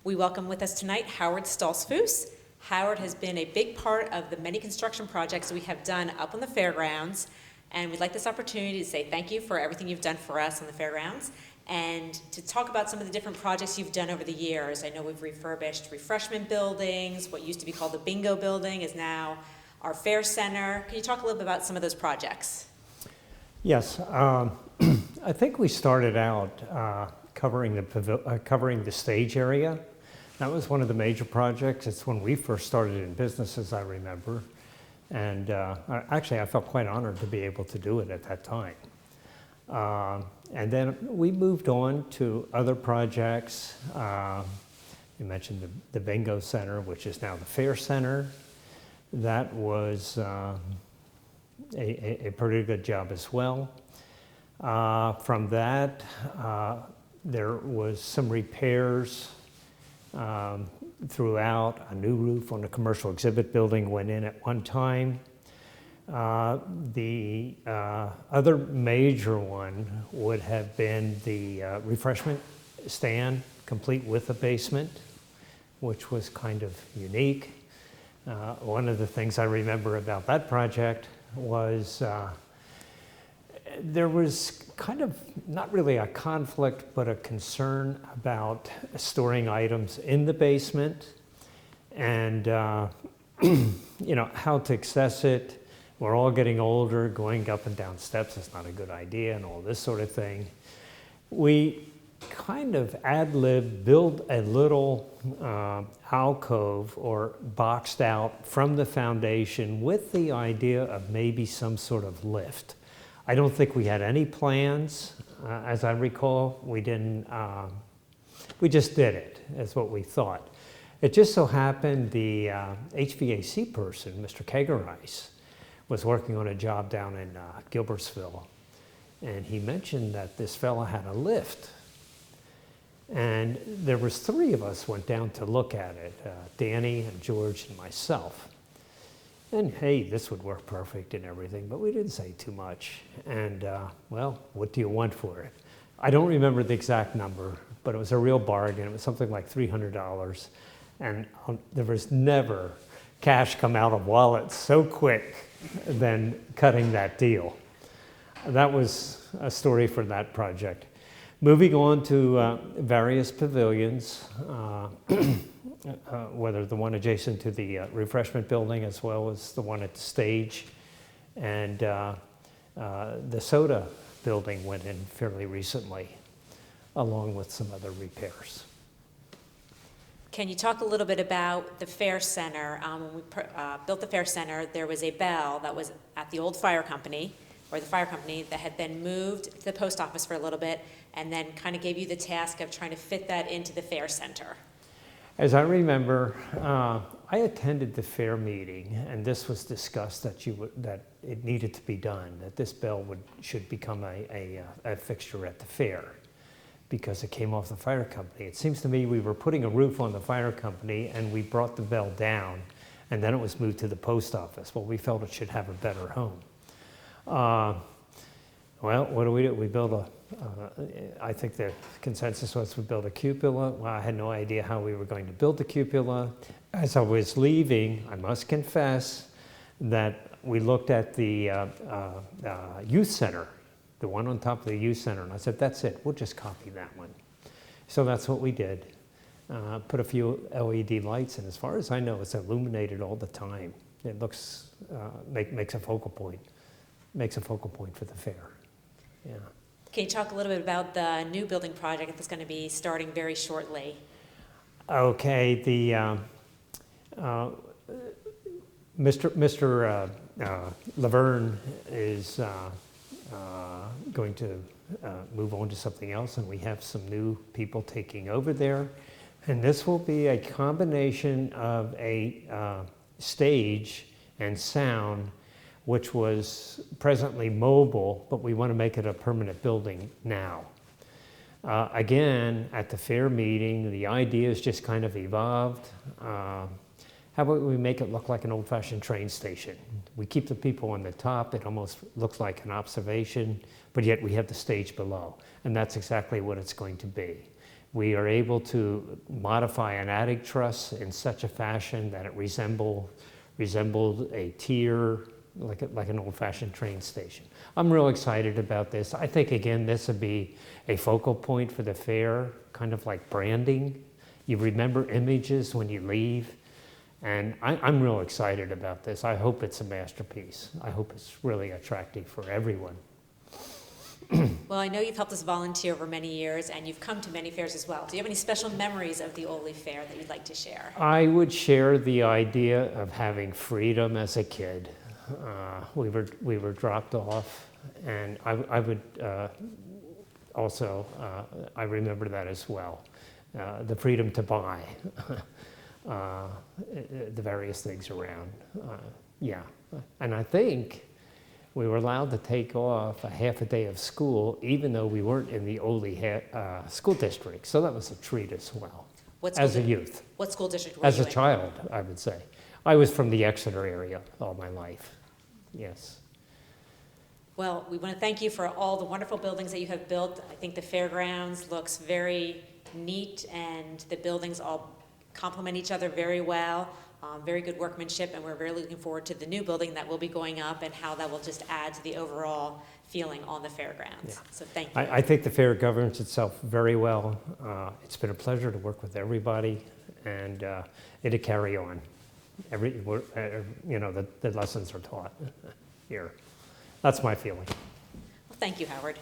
We welcome with us tonight Howard Stoltzfus. Howard has been a big part of the many construction projects we have done up on the fairgrounds, and we'd like this opportunity to say thank you for everything you've done for us on the fairgrounds and to talk about some of the different projects you've done over the years. I know we've refurbished refreshment buildings. What used to be called the bingo building is now our fair center. Can you talk a little bit about some of those projects? Yes, I think we started out covering the stage area. That was one of the major projects. It's when we first started in business, as I remember. And actually, I felt quite honored to be able to do it at that time. And then we moved on to other projects. You mentioned the bingo center, which is now the fair center. That was a pretty good job as well. From that, there was some repairs throughout. A new roof on the commercial exhibit building went in at one time. The other major one would have been the refreshment stand, complete with a basement, which was kind of unique. One of the things I remember about that project was there was kind of not really a conflict, but a concern about storing items in the basement and you know, how to access it. We're all getting older, going up and down steps is not a good idea, and all this sort of thing. We kind of ad-lib, build a little alcove or boxed out from the foundation with the idea of maybe some sort of lift. I don't think we had any plans, as I recall. We didn't, we just did it, is what we thought. It just so happened the HVAC person, Mr. Kegerice, was working on a job down in Gilbertsville, and he mentioned that this fella had a lift. And there was three of us went down to look at it, Danny and George and myself. And hey, this would work perfect and everything, but we didn't say too much. And well, what do you want for it? I don't remember the exact number, but it was a real bargain. It was something like $300. And there was never cash come out of wallets so quick than cutting that deal. That was a story for that project. Moving on to various pavilions, whether the one adjacent to the refreshment building as well as the one at the stage. And the soda building went in fairly recently, along with some other repairs. Can you talk a little bit about the Fair Center? When we built the Fair Center, there was a bell that was at the old fire company, or the fire company, that had been moved to the post office for a little bit, and then kind of gave you the task of trying to fit that into the Fair Center. As I remember, I attended the fair meeting, and this was discussed that it needed to be done, that this bell should become a fixture at the fair, because it came off the fire company. It seems to me we were putting a roof on the fire company, and we brought the bell down, and then it was moved to the post office. Well, we felt it should have a better home. Well, what do? We built I think the consensus was we build a cupola. Well, I had no idea how we were going to build the cupola. As I was leaving, I must confess that we looked at the youth center, the one on top of the youth center, and I said, that's it, we'll just copy that one. So that's what we did. Put a few LED lights, and as far as I know, it's illuminated all the time. It looks, makes a focal point. Makes a focal point for the fair. Yeah. Can you talk a little bit about the new building project that's going to be starting very shortly? Okay, the Mr. Laverne is going to move on to something else, and we have some new people taking over there. And this will be a combination of a stage and sound, which was presently mobile, but we want to make it a permanent building now. Again, at the fair meeting, the ideas just kind of evolved. How about we make it look like an old-fashioned train station? We keep the people on the top. It almost looks like an observation, but yet we have the stage below. And that's exactly what it's going to be. We are able to modify an attic truss in such a fashion that it resembled a tier, like an old-fashioned train station. I'm real excited about this. I think, again, this would be a focal point for the fair, kind of like branding. You remember images when you leave. And I'm real excited about this. I hope it's a masterpiece. I hope it's really attractive for everyone. Well, I know you've helped us volunteer over many years, and you've come to many fairs as well. Do you have any special memories of the Oley Fair that you'd like to share? I would share the idea of having freedom as a kid. We were dropped off, and I would also, I remember that as well. The freedom to buy the various things around. Yeah, and I think we were allowed to take off a half a day of school, even though we weren't in the Oley school district. So that was a treat as well, as a youth. What school district were As you a in? child, I would say. I was from the Exeter area all my life, yes. Well, we want to thank you for all the wonderful buildings that you have built. I think the fairgrounds looks very neat, and the buildings all complement each other very well. Very good workmanship, and we're very looking forward to the new building that will be going up and how that will just add to the overall feeling on the fairgrounds. Yeah. So thank you. I think the fair governs itself very well. It's been a pleasure to work with everybody, and it'll carry on. The lessons are taught here. That's my feeling. Well, thank you, Howard.